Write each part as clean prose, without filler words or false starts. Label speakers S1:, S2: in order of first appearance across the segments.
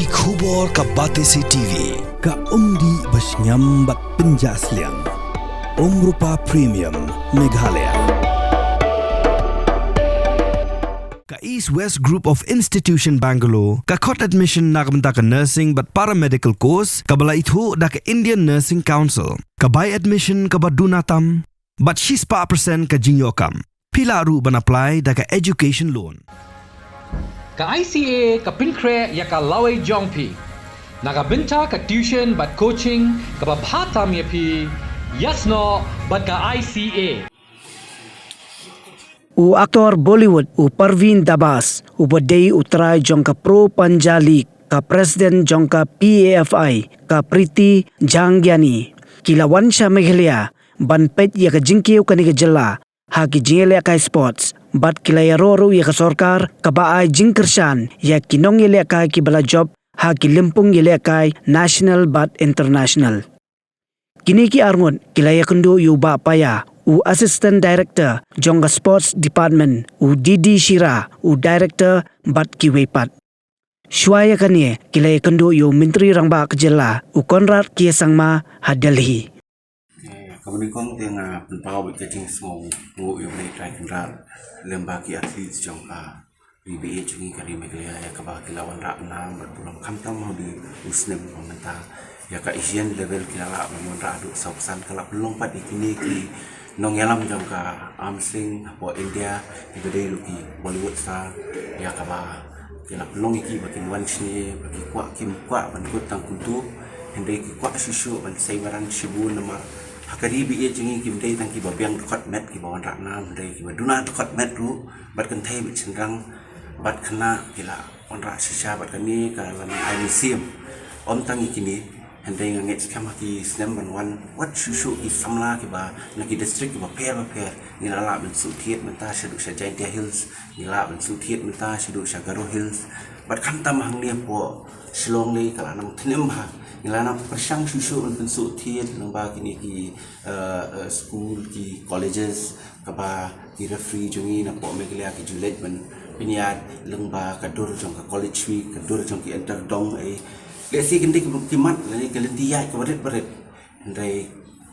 S1: Ki khubor ka Batesi TV. Ka umdi basnyam bat penjaslian. Rupa Premium Meghalaya. Ka East West Group of Institution Bangalore. Ka khot admission nagamta ka nursing but paramedical course. Ka bala ithu da ka Indian Nursing Council. Ka buy admission ka badunatam. But she's pa percent ka Jngoh kam. Pila ru ban apply da ka education loan.
S2: Ka ICA ka pinkre ya ka laway jongpi. Nagabinta ka tuition but coaching ka babhatam ya pi. Yasno but ka ICA.
S3: U aktor Bollywood u Parveen Dabas u badai utrai jong ka pro Panjali ka President jong ka PAFI ka Priti Jangyani kilawan siya Meghalaya ban pet ya ka Jngoh kani ka Jylla ha ki Jylla ka sports bat kilaya roro ya ka sorkar ka baay jingkershan ya kinong ya ka ki bala job ha ki limpung ya ka national but international kini ki arngon kilaya kendo yu ba paya u assistant director jong ka sports department u Didi Shira u director bat ki wepat Shwaya kani kilaya kendo yu menteri rangba ka Jylla u Konrad ki sangma ha Delhi.
S4: Kemudian dengan penpau berkecing semua bu yang boleh try kenal lembagi atlet jangka BBA cungi kari Meghalaya ya kabah kilawan rak enam berpulang kamtam mau di Muslim komentar ya ka Asian level kilala memang rak aduk sausan kalau belum pad ikini ki nongelam jangka amsing po India ibadai luki Bollywood star ya kabah kila belum iki bakin wan sini bagi kuat kim kuat bankut tang kuntu hendai ki kuat susu ban saibaran sibu nama Hakari bi jengi kim dei tang ki babiang dekat met ki bawan rakna dei ki baduna dekat met ru bat kan thai bi cendrang bat kena kila on rak sisa bat kani ka lan ai museum om tang ikini hendai nganget skama ki snem ban wan wat susu ki samla ki ba na ki district ki ba per ni la ben su thiet men ta sedu sa Jaintia Hills ni la ben su thiet men ta sedu sa Garo Hills bat kan tam hang ni po Shillong le kala nam thnem ha Nilana persang susu untuk bentuk tiada lembah kini ki school ki colleges kaba ki referee jungi na po Meghalaya ki Juliet ben piniat lembah kadur jong ka college week kadur jong ki enter dong lesi kendi ki mat lani kelentia ki baret ndai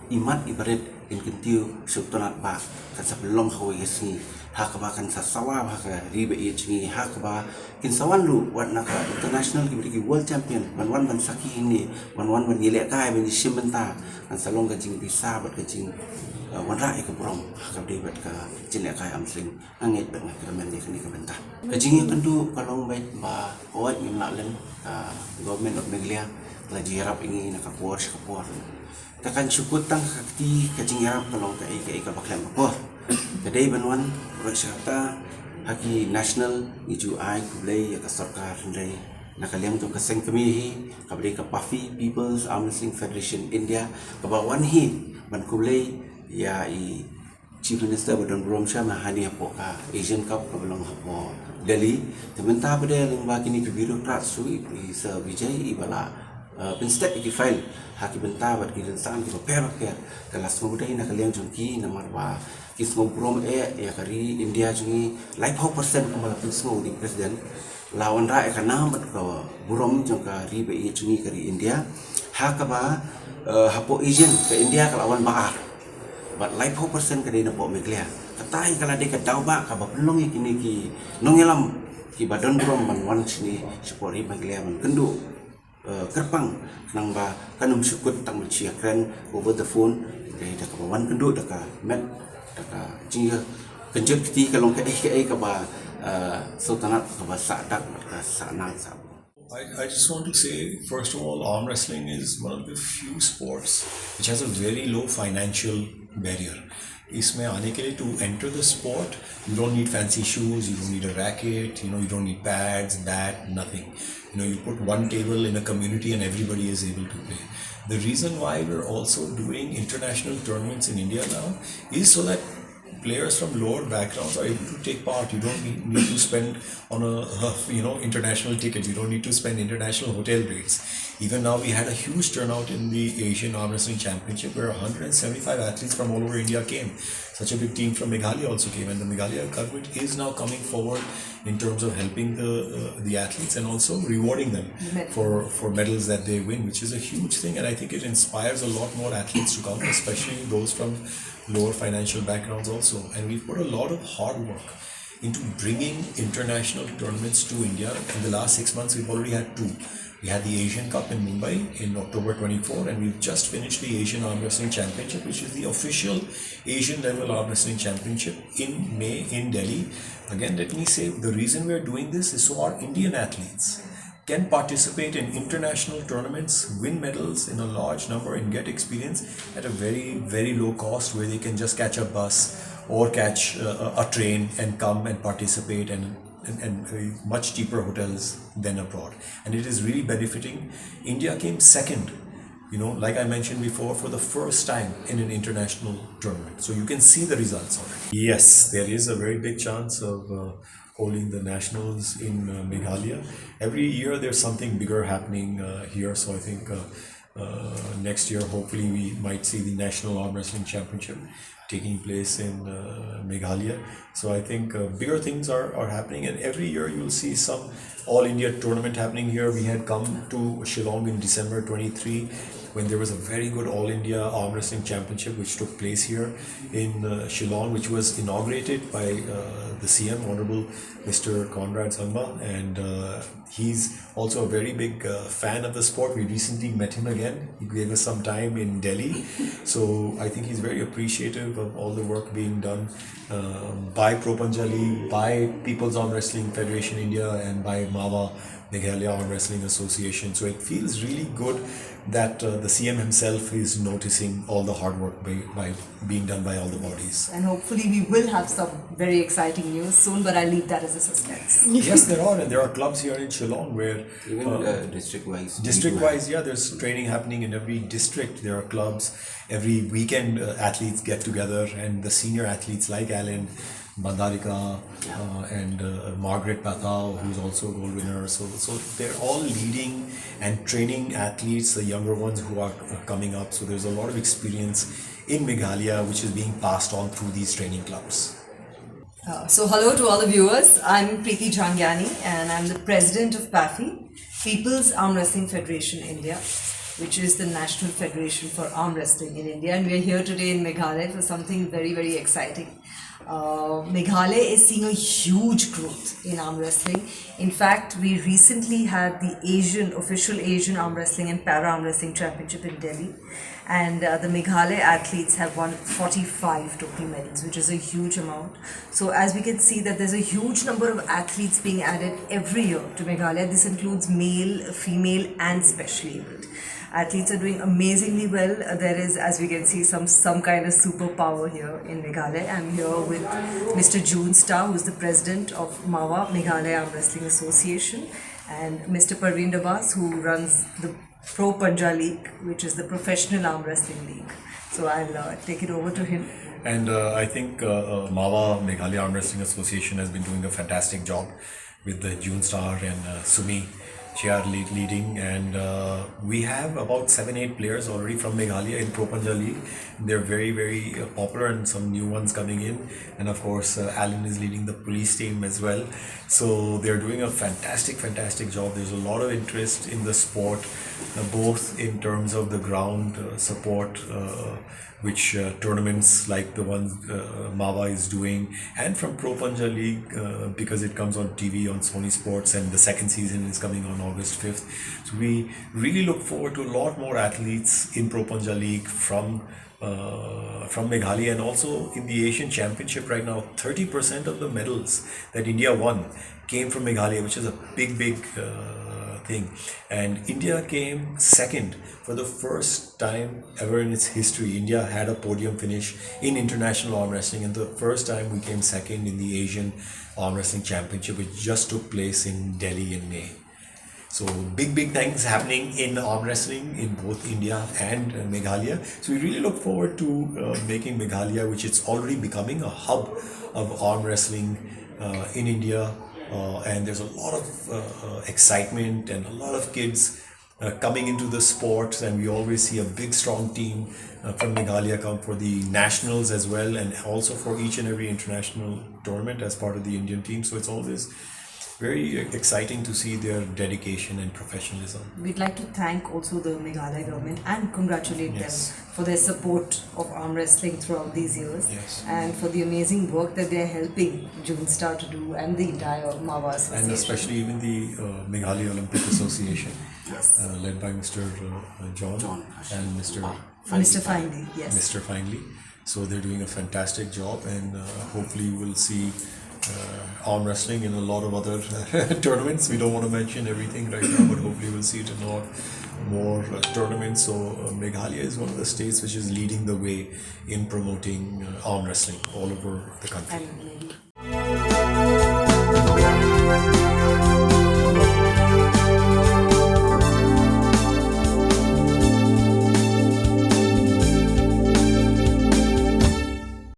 S4: imat ibaret in kentiu subtonat ba ka sebelum hawe yesni hakaba kan sasawa ba ka ribe yechngi hakaba kin sawan lu wat naka international ki world champion wan ban saki ini wan yele kai ben simenta kan salong ka jing bisa bat ka jing wan rai ka brom hakab de bat ka jile kai amsling anget bat ka men ni kani ka benta ka jing kendu kalong bait ba owat ngim la len government of Meghalaya la jirap ingi na ka por takan syukur tang kakti kajing yarap kalong ka ika baklam apa kadai banwan bersyata haki national iju ai kulai ya ka sarkar ndai nakaliam tu kaseng kami kabri ka Puffy People's Arm Wrestling Federation India ka bawan hi ban kulai ya i Chief Minister Badan Bromsha mahani apo ka Asian Cup ka belong apo Delhi tementah pada lembah kini ke birokrat sui sa Vijay ibala Instead iki file haki benta bat ki sangan ki per kelas muda ina kalian jungki nomor ba ki semua brom ya kari India jungi like how percent kembali semua di presiden lawan ra ka nam bat ka brom jungka ribe ia jungi kari India hakaba hapo Asian ke India ka lawan ba bat like how percent kari na po Meghalaya katai kala de ka daw ba ka ba belong ikini ki nongelam ki badan brom man wan sini supori Meghalaya man kendu kerpang nang ba kanum syukut tang mencia kren over the phone dari dak kawan kenduk dak met dak jinga kenjut kiti kalong ka ka ba sultanat ka ba sadak ka sanang sa
S5: I just want to say, first of all, arm wrestling is one of the few sports which has a very low financial barrier. इसमें आने के लिए to enter the sport, you don't need fancy shoes, you don't need a racket, you don't need pads, bat, nothing. You put one table in a community and everybody is able to play. The reason why we're also doing international tournaments in India now is so that players from lower backgrounds are able to take part. You don't need to spend on a international ticket. You don't need to spend international hotel rates. Even now, we had a huge turnout in the Asian Arm Wrestling Championship where 175 athletes from all over India came. Such a big team from Meghalaya also came, and the Meghalaya government is now coming forward in terms of helping the athletes and also rewarding them for medals that they win, which is a huge thing. And I think it inspires a lot more athletes to come, especially those from lower financial backgrounds also. And we've put a lot of hard work into bringing international tournaments to India. In the last 6 months, we've already had 2. We had the Asian Cup in Mumbai in October 24, and we've just finished the Asian Arm Wrestling Championship, which is the official Asian level arm wrestling championship in May in Delhi. Again, let me say, the reason we're doing this is so our Indian athletes can participate in international tournaments, win medals in a large number, and get experience at a very, very low cost, where they can just catch a bus or catch a train and come and participate and much cheaper hotels than abroad. And it is really benefiting. India came second, like I mentioned before, for the first time in an international tournament. So you can see the results already. Yes, there is a very big chance of holding the nationals in Meghalaya. Every year there's something bigger happening here. So I think next year, hopefully, we might see the National Arm Wrestling Championship taking place in Meghalaya. So I think bigger things are happening, and every year you'll see some All India tournament happening here. We had come to Shillong in December 23 when there was a very good All India Arm Wrestling Championship which took place here in Shillong, which was inaugurated by the CM, Honorable Mr. Conrad Sangma, and he's also a very big fan of the sport. We recently met him again. He gave us some time in Delhi. So I think he's very appreciative of all the work being done by Pro Panjali, by People's Arm Wrestling Federation India, and by MAVA, Meghalaya Arm Wrestling Association. So it feels really good that the CM himself is noticing all the hard work by being done by all the bodies.
S6: And hopefully we will have some very exciting news soon, but I'll leave that as a suspense.
S5: Yes, there are, and there are clubs here in Shillong where
S4: Even district-wise.
S5: district-wise, yeah, there's training happening in every district. There are clubs. Every weekend, athletes get together, and the senior athletes like Alan Bandarika and Margaret Pathao, who's also a gold winner. So they're all leading and training athletes, the younger ones who are coming up. So there's a lot of experience in Meghalaya which is being passed on through these training clubs.
S6: So hello to all the viewers. I'm Preeti Jhangyani and I'm the president of PAFI, People's Arm Wrestling Federation India, which is the National Federation for Arm Wrestling in India. And we're here today in Meghalaya for something very, very exciting. Meghalaya is seeing a huge growth in arm wrestling. In fact, we recently had the official Asian Arm Wrestling and Para Arm Wrestling Championship in Delhi, and the Meghalaya athletes have won 45 total medals, which is a huge amount. So as we can see that there's a huge number of athletes being added every year to Meghalaya. This includes male, female and specially abled. Athletes are doing amazingly well. There is, as we can see, some kind of superpower here in Meghalaya. I'm here with Mr. June Star, who's the president of MAVA, Meghalaya Arm Wrestling Association, and Mr. Parveen Dabas, who runs the Pro Panja League, which is the professional arm wrestling league. So I'll take it over to him.
S5: And I think MAVA, Meghalaya Arm Wrestling Association, has been doing a fantastic job with the June Star and Sumi. She are leading, and we have about 7-8 players already from Meghalaya in Pro Panja League. They're very, very popular, and some new ones coming in. And of course, Alan is leading the police team as well. So they're doing a fantastic job. There's a lot of interest in the sport, both in terms of the ground support, which tournaments like the one MAVA is doing, and from Pro Panja League because it comes on TV on Sony Sports, and the second season is coming on August 5th. So we really look forward to a lot more athletes in Pro Panja League from Meghalaya, and also in the Asian Championship right now. 30% of the medals that India won came from Meghalaya, which is a big thing. And India came second for the first time ever in its history. India had a podium finish in international arm wrestling, and the first time we came second in the Asian Arm Wrestling Championship, which just took place in Delhi in May. So big things happening in arm wrestling in both India and Meghalaya. So we really look forward to making Meghalaya, which is already becoming a hub of arm wrestling in India. And there's a lot of excitement and a lot of kids coming into the sport, and we always see a big strong team from Meghalaya come for the nationals as well, and also for each and every international tournament as part of the Indian team. So it's always very exciting to see their dedication and professionalism.
S6: We'd like to thank also the Meghalaya government and congratulate
S5: Yes.
S6: them for their support of arm wrestling throughout these years,
S5: Yes.
S6: and for the amazing work that they're helping June Star to do and the entire Mawa Association.
S5: And especially even the Meghalaya Olympic Association,
S6: Yes.
S5: led by Mr. John and Mr.
S6: Mr. Finley, yes.
S5: Mr. Finley. So they're doing a fantastic job, and hopefully we'll see arm wrestling in a lot of other tournaments. We don't want to mention everything right now, but hopefully we'll see it in a lot more tournaments. So Meghalaya is one of the states which is leading the way in promoting arm wrestling all over the country.
S6: And maybe